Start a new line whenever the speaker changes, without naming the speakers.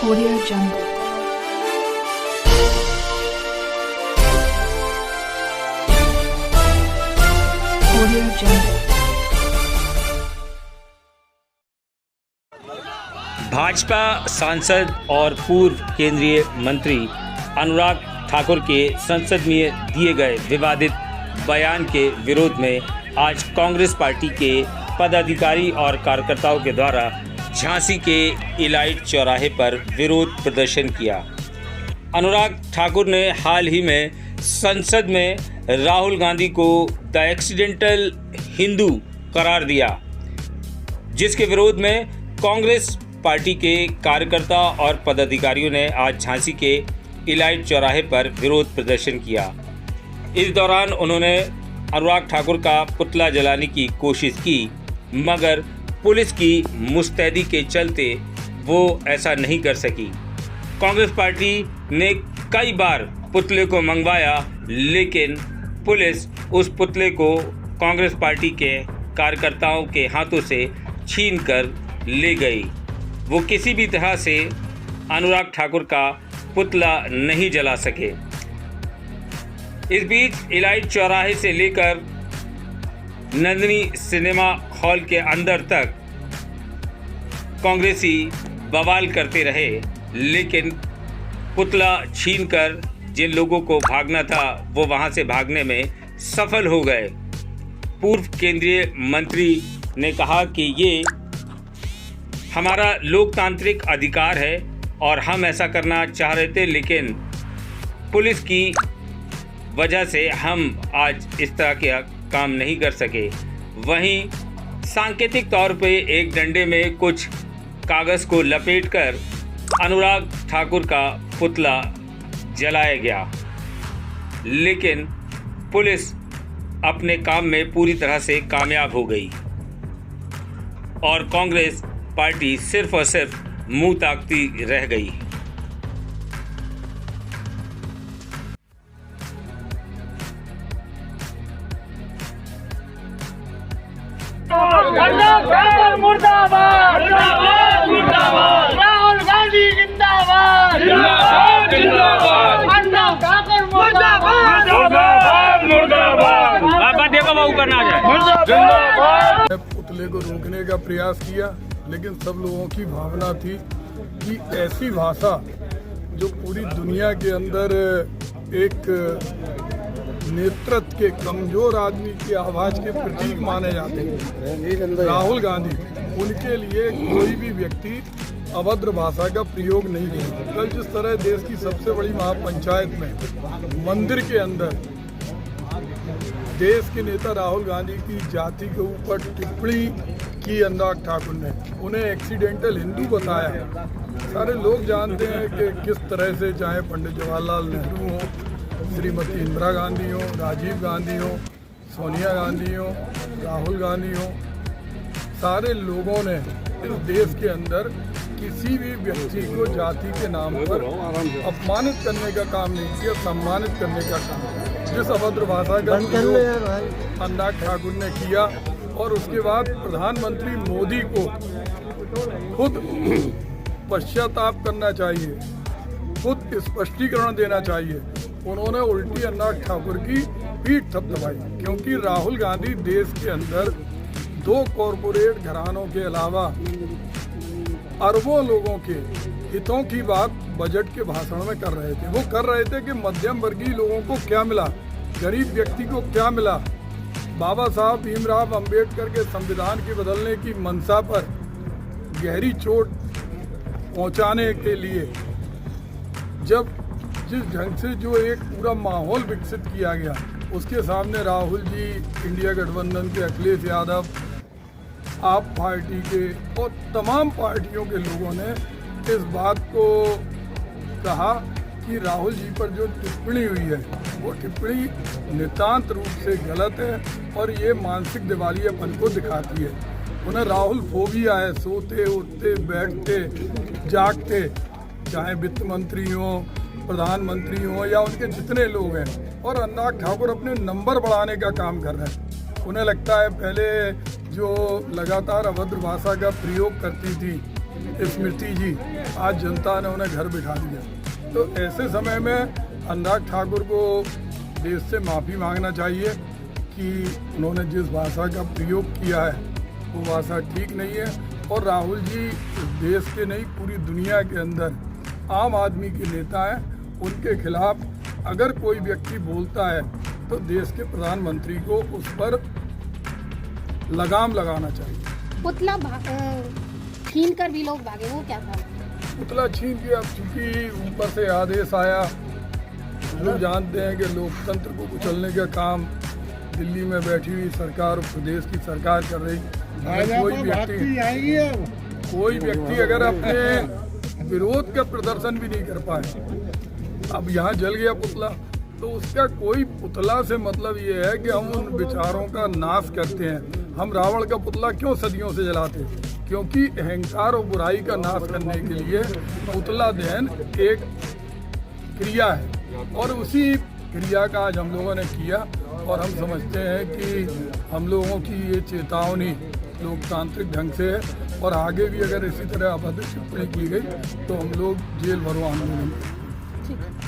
Audio Jungle. Audio Jungle.
Bhajpa सांसद और पूर्व केंद्रीय मंत्री अनुराग ठाकुर के संसद में दिए गए विवादित बयान के विरोध में आज कांग्रेस पार्टी के पदाधिकारी और कार्यकर्ताओं के द्वारा झांसी के इलाइट चौराहे पर विरोध प्रदर्शन किया। अनुराग ठाकुर ने हाल ही में संसद में राहुल गांधी को द एक्सीडेंटल हिंदू करार दिया, जिसके विरोध में कांग्रेस पार्टी के कार्यकर्ता और पदाधिकारियों ने आज झांसी के इलाइट चौराहे पर विरोध प्रदर्शन किया। इस दौरान उन्होंने अनुराग ठाकुर का पुतला जलाने की कोशिश की, मगर पुलिस की मुस्तैदी के चलते वो ऐसा नहीं कर सकी। कांग्रेस पार्टी ने कई बार पुतले को मंगवाया, लेकिन पुलिस उस पुतले को कांग्रेस पार्टी के कार्यकर्ताओं के हाथों से छीन कर ले गई। वो किसी भी तरह से अनुराग ठाकुर का पुतला नहीं जला सके। इस बीच इलाइट चौराहे से लेकर नंदिनी सिनेमा हॉल के अंदर तक कांग्रेसी बवाल करते रहे, लेकिन पुतला छीनकर जिन लोगों को भागना था वो वहां से भागने में सफल हो गए। पूर्व केंद्रीय मंत्री ने कहा कि ये हमारा लोकतांत्रिक अधिकार है और हम ऐसा करना चाह रहे थे, लेकिन पुलिस की वजह से हम आज इस तरह के काम नहीं कर सके। वहीं सांकेतिक तौर पे एक डंडे में कुछ कागज़ को लपेटकर अनुराग ठाकुर का पुतला जलाया गया, लेकिन पुलिस अपने काम में पूरी तरह से कामयाब हो गई और कांग्रेस पार्टी सिर्फ और सिर्फ मुंह ताकती रह गई।
मुर्दाबाद, मुर्दाबाद, राहुल गांधी जिंदाबाद, जिंदाबाद, जिंदाबाद, अनुराग ठाकुर मुर्दाबाद, मुर्दाबाद, मुर्दाबाद।
बाबा देखो वो ऊपर ना जाए।
मुर्दाबाद।
पुतले को रोकने का प्रयास किया, लेकिन सब लोगों की भावना थी कि ऐसी भाषा जो पूरी दुनिया के अंदर एक नेतृत्व के कमजोर आदमी की आवाज के प्रतीक माने जाते हैं राहुल गांधी, उनके लिए कोई भी व्यक्ति अभद्र भाषा का प्रयोग नहीं किया। कल जिस तरह देश की सबसे बड़ी महापंचायत में मंदिर के अंदर देश के नेता राहुल गांधी की जाति के ऊपर टिप्पणी की अनुराग ठाकुर ने, उन्हें एक्सीडेंटल हिंदू बताया। सारे लोग जानते हैं कि किस तरह से, चाहे पंडित जवाहरलाल नेहरू हो, श्रीमती इंदिरा गांधी हो, राजीव गांधी हो, सोनिया गांधी हो, राहुल गांधी हो, सारे लोगों ने इस देश के अंदर किसी भी व्यक्ति को जाति के नाम पर अपमानित करने का काम नहीं किया, सम्मानित करने का काम किया। जिस अभद्र भाषा का प्रयोग अनुराग ठाकुर ने किया, और उसके बाद प्रधानमंत्री मोदी को खुद पश्चाताप करना चाहिए, खुद स्पष्टीकरण देना चाहिए। उन्होंने उल्टी अनुराग ठाकुर की पीठ थपथपाई, क्योंकि राहुल गांधी देश के अंदर 2 कॉरपोरेट घरानों के अलावा अरबों लोगों के हितों की बात बजट के भाषण में कर रहे थे। वो कर रहे थे कि मध्यम वर्गीय लोगों को क्या मिला, गरीब व्यक्ति को क्या मिला। बाबा साहब भीमराव अंबेडकर के संविधान की बदलने की मंशा पर गहरी चोट पहुंचाने के लिए जब जिस ढंग से जो एक पूरा माहौल विकसित किया गया, उसके सामने राहुल जी, इंडिया गठबंधन के अखिलेश यादव, आप पार्टी के और तमाम पार्टियों के लोगों ने इस बात को कहा कि राहुल जी पर जो टिप्पणी हुई है वो टिप्पणी नितांत रूप से गलत है और ये मानसिक दिवालियापन को दिखाती है। उन्हें राहुल फोबिया है, सोते उठते बैठते जागते, चाहे वित्त मंत्री हो, प्रधानमंत्री हो या उनके जितने लोग हैं। और अनुराग ठाकुर अपने नंबर बढ़ाने का काम कर रहे हैं। उन्हें लगता है पहले जो लगातार अभद्र भाषा का प्रयोग करती थी स्मृति जी, आज जनता ने उन्हें घर बिठा दिया। तो ऐसे समय में अनुराग ठाकुर को देश से माफ़ी मांगना चाहिए कि उन्होंने जिस भाषा का प्रयोग किया है वो भाषा ठीक नहीं है। और राहुल जी इस देश के नहीं, पूरी दुनिया के अंदर आम आदमी के नेता हैं। उनके खिलाफ अगर कोई व्यक्ति बोलता है तो देश के प्रधानमंत्री को उस पर लगाम लगाना चाहिए।
पुतला छीन कर भी लोग भागे, वो क्या था?
पुतला छीन के अब चूंकि ऊपर से आदेश आया, लोग जानते हैं कि लोकतंत्र को कुचलने का काम दिल्ली में बैठी हुई सरकार और प्रदेश की सरकार कर रही। कोई व्यक्ति अगर अपने विरोध का प्रदर्शन भी नहीं कर पाए, अब यहाँ जल गया पुतला, तो उसका कोई पुतला से मतलब ये है कि हम उन विचारों का नाश करते हैं। हम रावण का पुतला क्यों सदियों से जलाते हैं? क्योंकि अहंकार और बुराई का नाश करने के लिए पुतला दहन एक क्रिया है और उसी क्रिया का आज हम लोगों ने किया। और हम समझते हैं कि हम लोगों की ये चेतावनी लोकतांत्रिक ढंग से है और आगे भी अगर इसी तरह अभद्र टिप्पणी की गई तो हम लोग जेल भरो आंदोलन।